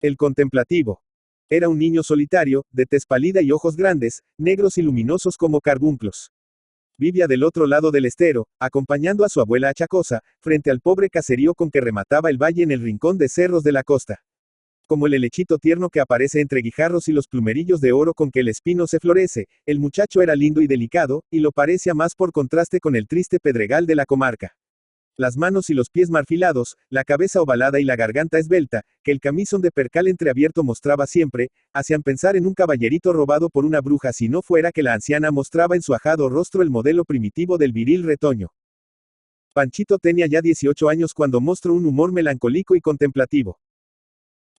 El contemplativo. Era un niño solitario, de tez pálida y ojos grandes, negros y luminosos como carbunclos. Vivía del otro lado del estero, acompañando a su abuela achacosa, frente al pobre caserío con que remataba el valle en el rincón de cerros de la costa. Como el helechito tierno que aparece entre guijarros y los plumerillos de oro con que el espino se florece, el muchacho era lindo y delicado, y lo parecía más por contraste con el triste pedregal de la comarca. Las manos y los pies marfilados, la cabeza ovalada y la garganta esbelta, que el camisón de percal entreabierto mostraba siempre, hacían pensar en un caballerito robado por una bruja si no fuera que la anciana mostraba en su ajado rostro el modelo primitivo del viril retoño. Panchito tenía ya 18 años cuando mostró un humor melancólico y contemplativo.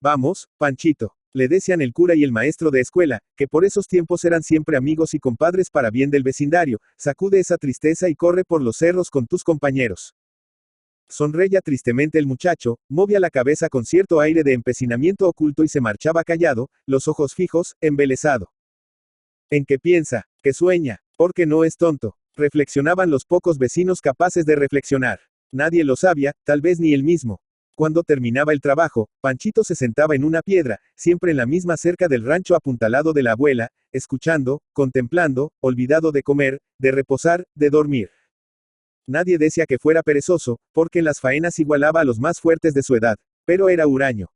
Vamos, Panchito, le decían el cura y el maestro de escuela, que por esos tiempos eran siempre amigos y compadres para bien del vecindario, sacude esa tristeza y corre por los cerros con tus compañeros. Sonreía tristemente el muchacho, movía la cabeza con cierto aire de empecinamiento oculto y se marchaba callado, los ojos fijos, embelesado. ¿En qué piensa? ¿Qué sueña? Porque no es tonto, reflexionaban los pocos vecinos capaces de reflexionar. Nadie lo sabía, tal vez ni él mismo. Cuando terminaba el trabajo, Panchito se sentaba en una piedra, siempre en la misma cerca del rancho apuntalado de la abuela, escuchando, contemplando, olvidado de comer, de reposar, de dormir. Nadie decía que fuera perezoso, porque en las faenas igualaba a los más fuertes de su edad, pero era huraño.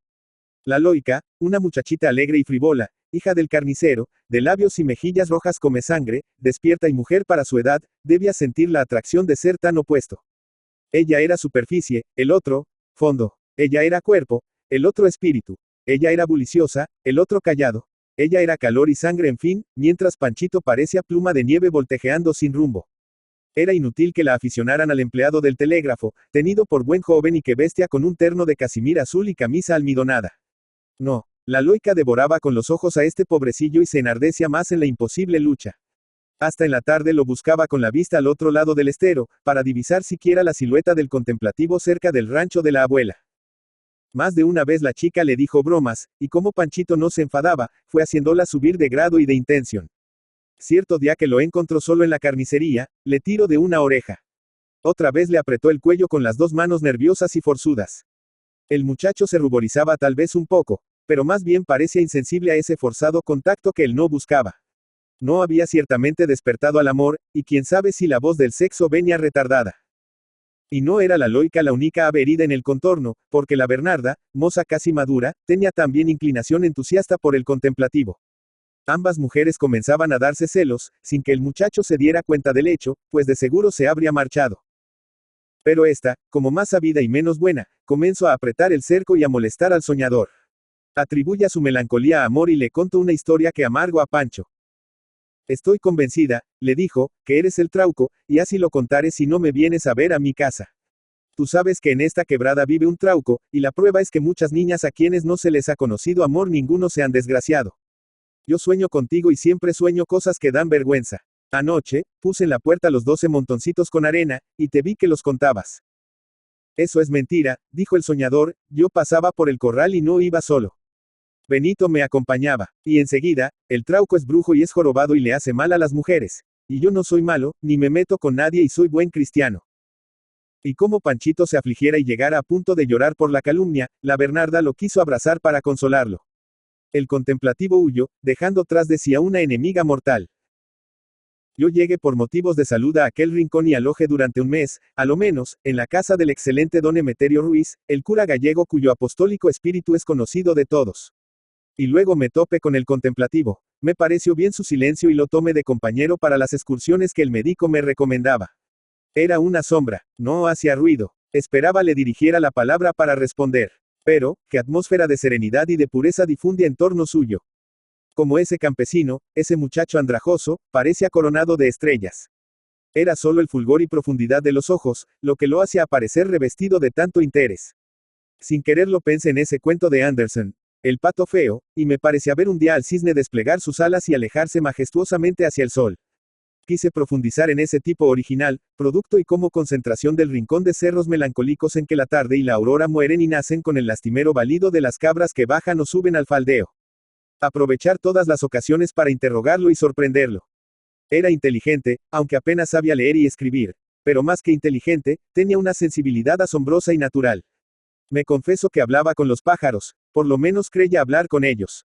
La Loica, una muchachita alegre y frivola, hija del carnicero, de labios y mejillas rojas come sangre, despierta y mujer para su edad, debía sentir la atracción de ser tan opuesto. Ella era superficie, el otro, fondo. Ella era cuerpo, el otro espíritu. Ella era buliciosa, el otro callado. Ella era calor y sangre, en fin, mientras Panchito parecía pluma de nieve voltejeando sin rumbo. Era inútil que la aficionaran al empleado del telégrafo, tenido por buen joven y que vestía con un terno de casimir azul y camisa almidonada. No, la Loica devoraba con los ojos a este pobrecillo y se enardecía más en la imposible lucha. Hasta en la tarde lo buscaba con la vista al otro lado del estero, para divisar siquiera la silueta del contemplativo cerca del rancho de la abuela. Más de una vez la chica le dijo bromas, y como Panchito no se enfadaba, fue haciéndola subir de grado y de intención. Cierto día que lo encontró solo en la carnicería, le tiró de una oreja. Otra vez le apretó el cuello con las dos manos nerviosas y forzudas. El muchacho se ruborizaba tal vez un poco, pero más bien parecía insensible a ese forzado contacto que él no buscaba. No había ciertamente despertado al amor, y quién sabe si la voz del sexo venía retardada. Y no era la Loica la única ave herida en el contorno, porque la Bernarda, moza casi madura, tenía también inclinación entusiasta por el contemplativo. Ambas mujeres comenzaban a darse celos, sin que el muchacho se diera cuenta del hecho, pues de seguro se habría marchado. Pero esta, como más sabida y menos buena, comenzó a apretar el cerco y a molestar al soñador. Atribuye a su melancolía a amor y le contó una historia que amargó a Pancho. Estoy convencida, le dijo, que eres el trauco, y así lo contaré si no me vienes a ver a mi casa. Tú sabes que en esta quebrada vive un trauco, y la prueba es que muchas niñas a quienes no se les ha conocido amor ninguno se han desgraciado. Yo sueño contigo y siempre sueño cosas que dan vergüenza. Anoche, puse en la puerta los 12 montoncitos con arena, y te vi que los contabas. Eso es mentira, dijo el soñador, yo pasaba por el corral y no iba solo. Benito me acompañaba, y enseguida, el trauco es brujo y es jorobado y le hace mal a las mujeres. Y yo no soy malo, ni me meto con nadie y soy buen cristiano. Y como Panchito se afligiera y llegara a punto de llorar por la calumnia, la Bernarda lo quiso abrazar para consolarlo. El contemplativo huyó, dejando tras de sí a una enemiga mortal. Yo llegué por motivos de salud a aquel rincón y aloje durante un mes, a lo menos, en la casa del excelente don Emeterio Ruiz, el cura gallego cuyo apostólico espíritu es conocido de todos. Y luego me topé con el contemplativo. Me pareció bien su silencio y lo tomé de compañero para las excursiones que el médico me recomendaba. Era una sombra, no hacía ruido. Esperaba le dirigiera la palabra para responder. Pero, qué atmósfera de serenidad y de pureza difunde en torno suyo. Como ese campesino, ese muchacho andrajoso, parecía coronado de estrellas. Era solo el fulgor y profundidad de los ojos, lo que lo hacía aparecer revestido de tanto interés. Sin quererlo pensé en ese cuento de Andersen, El pato feo, y me parecía ver un día al cisne desplegar sus alas y alejarse majestuosamente hacia el sol. Quise profundizar en ese tipo original, producto y como concentración del rincón de cerros melancólicos en que la tarde y la aurora mueren y nacen con el lastimero balido de las cabras que bajan o suben al faldeo. Aprovechar todas las ocasiones para interrogarlo y sorprenderlo. Era inteligente, aunque apenas sabía leer y escribir, pero más que inteligente, tenía una sensibilidad asombrosa y natural. Me confieso que hablaba con los pájaros, Por lo menos creía hablar con ellos.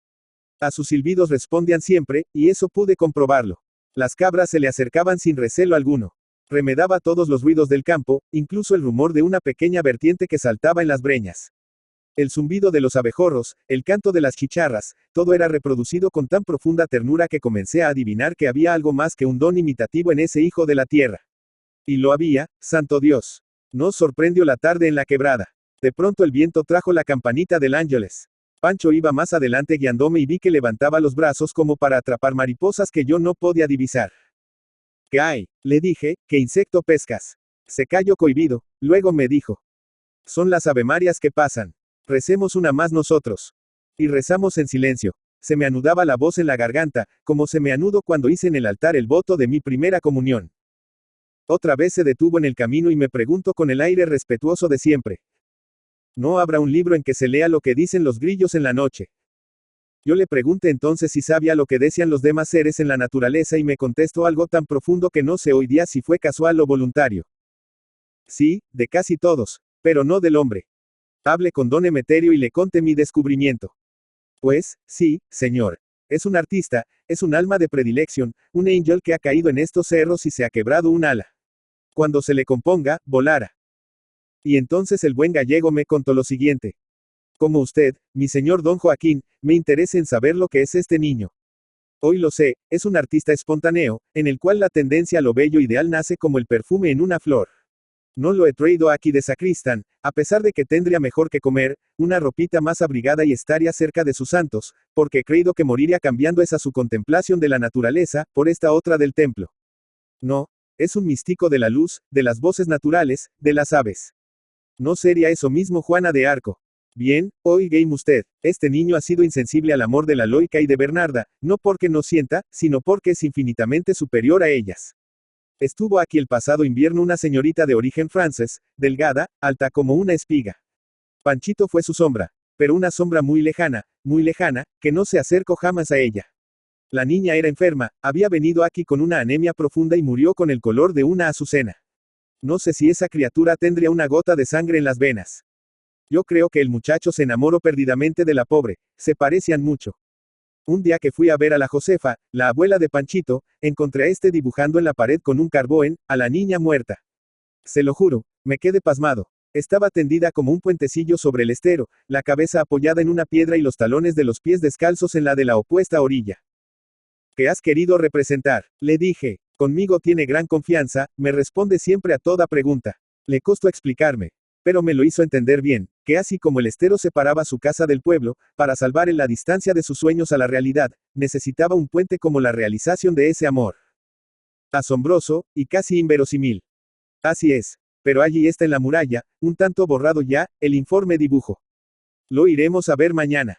A sus silbidos respondían siempre, y eso pude comprobarlo. Las cabras se le acercaban sin recelo alguno. Remedaba todos los ruidos del campo, incluso el rumor de una pequeña vertiente que saltaba en las breñas. El zumbido de los abejorros, el canto de las chicharras, todo era reproducido con tan profunda ternura que comencé a adivinar que había algo más que un don imitativo en ese hijo de la tierra. Y lo había, santo Dios. Nos sorprendió la tarde en la quebrada. De pronto el viento trajo la campanita del Ángeles. Pancho iba más adelante guiándome y vi que levantaba los brazos como para atrapar mariposas que yo no podía divisar. ¿Qué hay? Le dije, ¿qué insecto pescas? Se calló cohibido, luego me dijo. Son las avemarias que pasan. Recemos una más nosotros. Y rezamos en silencio. Se me anudaba la voz en la garganta, como se me anudó cuando hice en el altar el voto de mi primera comunión. Otra vez se detuvo en el camino y me preguntó con el aire respetuoso de siempre. ¿No habrá un libro en que se lea lo que dicen los grillos en la noche? Yo le pregunté entonces si sabía lo que decían los demás seres en la naturaleza y me contestó algo tan profundo que no sé hoy día si fue casual o voluntario. Sí, de casi todos, pero no del hombre. Hablé con don Emeterio y le conté mi descubrimiento. Pues, sí, señor. Es un artista, es un alma de predilección, un ángel que ha caído en estos cerros y se ha quebrado un ala. Cuando se le componga, volará. Y entonces el buen gallego me contó lo siguiente. Como usted, mi señor don Joaquín, me interesa en saber lo que es este niño. Hoy lo sé, es un artista espontáneo, en el cual la tendencia a lo bello ideal nace como el perfume en una flor. No lo he traído aquí de sacristán, a pesar de que tendría mejor que comer, una ropita más abrigada y estaría cerca de sus santos, porque he creído que moriría cambiando esa su contemplación de la naturaleza, por esta otra del templo. No, es un místico de la luz, de las voces naturales, de las aves. ¿No sería eso mismo Juana de Arco? Bien, oígame usted, este niño ha sido insensible al amor de la Loica y de Bernarda, no porque no sienta, sino porque es infinitamente superior a ellas. Estuvo aquí el pasado invierno una señorita de origen francés, delgada, alta como una espiga. Panchito fue su sombra, pero una sombra muy lejana, que no se acercó jamás a ella. La niña era enferma, había venido aquí con una anemia profunda y murió con el color de una azucena. No sé si esa criatura tendría una gota de sangre en las venas. Yo creo que el muchacho se enamoró perdidamente de la pobre, se parecían mucho. Un día que fui a ver a la Josefa, la abuela de Panchito, encontré a este dibujando en la pared con un carbón, a la niña muerta. Se lo juro, me quedé pasmado. Estaba tendida como un puentecillo sobre el estero, la cabeza apoyada en una piedra y los talones de los pies descalzos en la de la opuesta orilla. ¿Qué has querido representar? Le dije. Conmigo tiene gran confianza, me responde siempre a toda pregunta. Le costó explicarme. Pero me lo hizo entender bien, que así como el estero separaba su casa del pueblo, para salvar en la distancia de sus sueños a la realidad, necesitaba un puente como la realización de ese amor. Asombroso, y casi inverosímil. Así es. Pero allí está en la muralla, un tanto borrado ya, el informe dibujo. Lo iremos a ver mañana.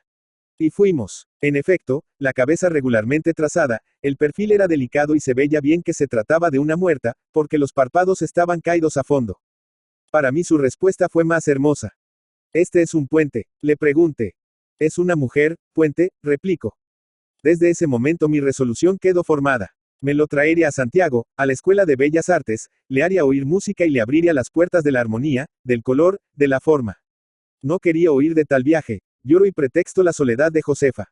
Y fuimos. En efecto, la cabeza regularmente trazada, el perfil era delicado y se veía bien que se trataba de una muerta, porque los párpados estaban caídos a fondo. Para mí su respuesta fue más hermosa. Este es un puente, le pregunté. Es una mujer, puente, replicó. Desde ese momento mi resolución quedó formada. Me lo traería a Santiago, a la Escuela de Bellas Artes, le haría oír música y le abriría las puertas de la armonía, del color, de la forma. No quería oír de tal viaje, lloro y pretexto la soledad de Josefa.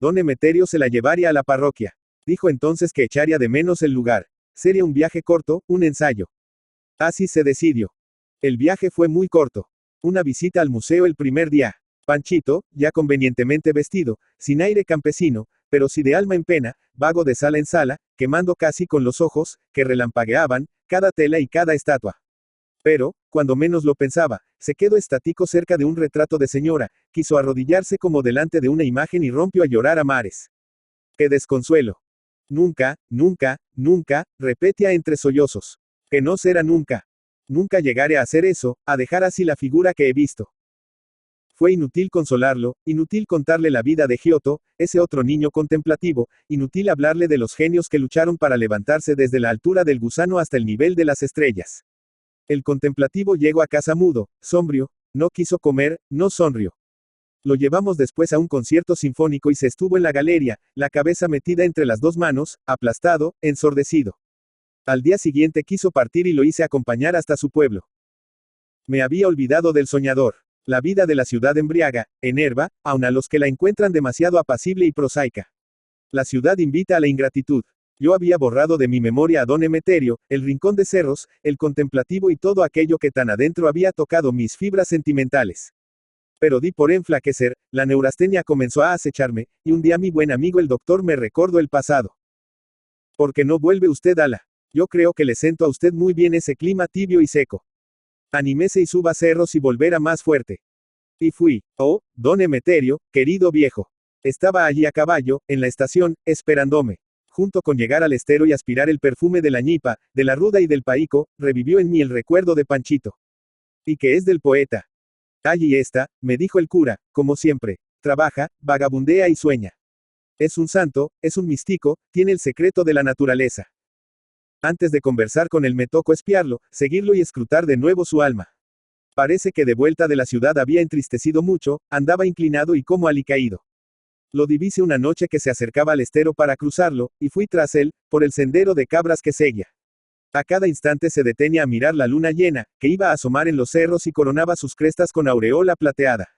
Don Emeterio se la llevaría a la parroquia. Dijo entonces que echaría de menos el lugar. Sería un viaje corto, un ensayo. Así se decidió. El viaje fue muy corto. Una visita al museo el primer día. Panchito, ya convenientemente vestido, sin aire campesino, pero sí de alma en pena, vago de sala en sala, quemando casi con los ojos, que relampagueaban, cada tela y cada estatua. Pero, cuando menos lo pensaba, se quedó estático cerca de un retrato de señora, quiso arrodillarse como delante de una imagen y rompió a llorar a mares. ¡Qué desconsuelo! Nunca, nunca, nunca, repetía entre sollozos. Que no será nunca. Nunca llegaré a hacer eso, a dejar así la figura que he visto. Fue inútil consolarlo, inútil contarle la vida de Giotto, ese otro niño contemplativo, inútil hablarle de los genios que lucharon para levantarse desde la altura del gusano hasta el nivel de las estrellas. El contemplativo llegó a casa mudo, sombrío, no quiso comer, no sonrió. Lo llevamos después a un concierto sinfónico y se estuvo en la galería, la cabeza metida entre las dos manos, aplastado, ensordecido. Al día siguiente quiso partir y lo hice acompañar hasta su pueblo. Me había olvidado del soñador. La vida de la ciudad embriaga, enerva, aun a los que la encuentran demasiado apacible y prosaica. La ciudad invita a la ingratitud. Yo había borrado de mi memoria a don Emeterio, el rincón de cerros, el contemplativo y todo aquello que tan adentro había tocado mis fibras sentimentales. Pero di por enflaquecer, la neurastenia comenzó a acecharme, y un día mi buen amigo el doctor me recordó el pasado. ¿Por qué no vuelve usted a la? Yo creo que le siento a usted muy bien ese clima tibio y seco. Anímese y suba cerros y volverá más fuerte. Y fui. Oh, don Emeterio, querido viejo. Estaba allí a caballo, en la estación, esperándome. Junto con llegar al estero y aspirar el perfume de la ñipa, de la ruda y del paíco, revivió en mí el recuerdo de Panchito. ¿Y qué es del poeta? Allí está, me dijo el cura, como siempre. Trabaja, vagabundea y sueña. Es un santo, es un místico, tiene el secreto de la naturaleza. Antes de conversar con él me tocó espiarlo, seguirlo y escrutar de nuevo su alma. Parece que de vuelta de la ciudad había entristecido mucho, andaba inclinado y como alicaído. Lo divise una noche que se acercaba al estero para cruzarlo, y fui tras él, por el sendero de cabras que seguía. A cada instante se detenía a mirar la luna llena, que iba a asomar en los cerros y coronaba sus crestas con aureola plateada.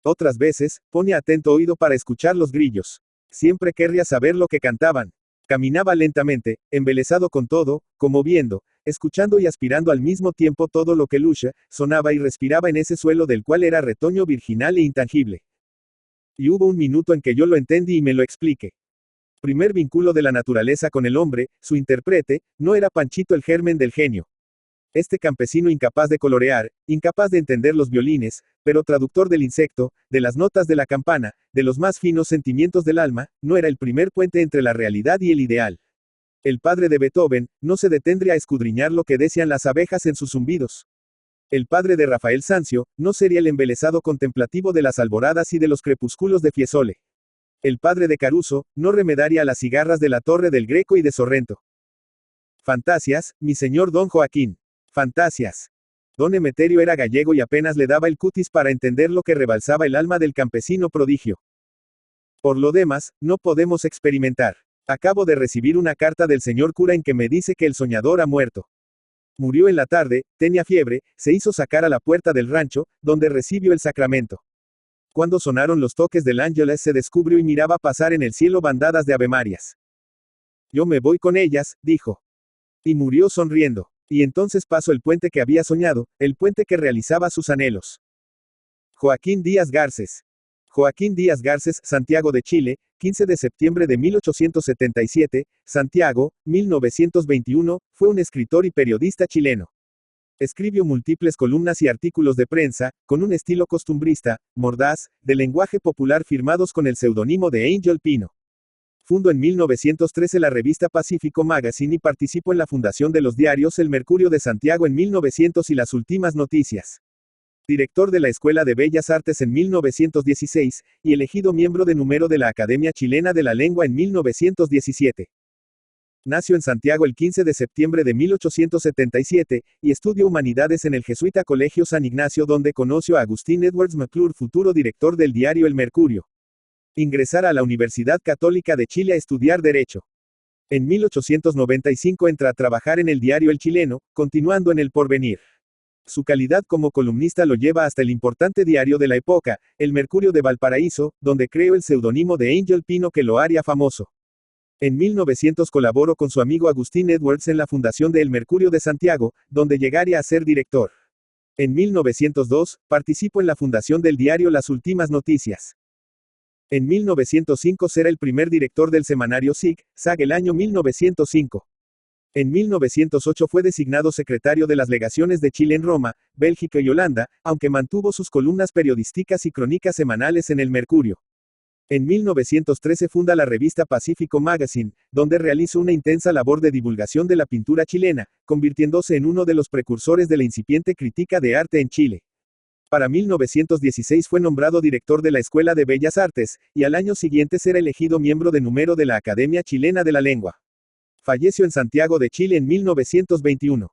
Otras veces, ponía atento oído para escuchar los grillos. Siempre querría saber lo que cantaban. Caminaba lentamente, embelesado con todo, como viendo, escuchando y aspirando al mismo tiempo todo lo que lucha, sonaba y respiraba en ese suelo del cual era retoño virginal e intangible. Y hubo un minuto en que yo lo entendí y me lo expliqué. Primer vínculo de la naturaleza con el hombre, su intérprete, no era Panchito el germen del genio. Este campesino incapaz de colorear, incapaz de entender los violines, pero traductor del insecto, de las notas de la campana, de los más finos sentimientos del alma, no era el primer puente entre la realidad y el ideal. El padre de Beethoven, no se detendría a escudriñar lo que decían las abejas en sus zumbidos. El padre de Rafael Sanzio, no sería el embelesado contemplativo de las alboradas y de los crepúsculos de Fiesole. El padre de Caruso, no remedaría a las cigarras de la Torre del Greco y de Sorrento. Fantasias, mi señor don Joaquín. Fantasias. Don Emeterio era gallego y apenas le daba el cutis para entender lo que rebalsaba el alma del campesino prodigio. Por lo demás, no podemos experimentar. Acabo de recibir una carta del señor cura en que me dice que el soñador ha muerto. Murió en la tarde, tenía fiebre, se hizo sacar a la puerta del rancho, donde recibió el sacramento. Cuando sonaron los toques del ángeles se descubrió y miraba pasar en el cielo bandadas de avemarias. Yo me voy con ellas, dijo. Y murió sonriendo. Y entonces pasó el puente que había soñado, el puente que realizaba sus anhelos. Joaquín Díaz Garces. Joaquín Díaz Garces, Santiago de Chile, 15 de septiembre de 1877, Santiago, 1921, fue un escritor y periodista chileno. Escribió múltiples columnas y artículos de prensa, con un estilo costumbrista, mordaz, de lenguaje popular firmados con el seudónimo de Angel Pino. Fundó en 1913 la revista Pacífico Magazine y participó en la fundación de los diarios El Mercurio de Santiago en 1900 y Las Últimas Noticias. Director de la Escuela de Bellas Artes en 1916, y elegido miembro de número de la Academia Chilena de la Lengua en 1917. Nació en Santiago el 15 de septiembre de 1877, y estudió Humanidades en el Jesuita Colegio San Ignacio donde conoció a Agustín Edwards McClure, futuro director del diario El Mercurio. Ingresar a la Universidad Católica de Chile a estudiar Derecho. En 1895 entra a trabajar en el diario El Chileno, continuando en El Porvenir. Su calidad como columnista lo lleva hasta el importante diario de la época, El Mercurio de Valparaíso, donde creó el seudónimo de Angel Pino que lo haría famoso. En 1900 colaboró con su amigo Agustín Edwards en la fundación de El Mercurio de Santiago, donde llegaría a ser director. En 1902, participó en la fundación del diario Las Últimas Noticias. En 1905 será el primer director del semanario SIG el año 1905. En 1908 fue designado secretario de las legaciones de Chile en Roma, Bélgica y Holanda, aunque mantuvo sus columnas periodísticas y crónicas semanales en El Mercurio. En 1913 funda la revista Pacífico Magazine, donde realizó una intensa labor de divulgación de la pintura chilena, convirtiéndose en uno de los precursores de la incipiente crítica de arte en Chile. Para 1916 fue nombrado director de la Escuela de Bellas Artes, y al año siguiente será elegido miembro de número de la Academia Chilena de la Lengua. Falleció en Santiago de Chile en 1921.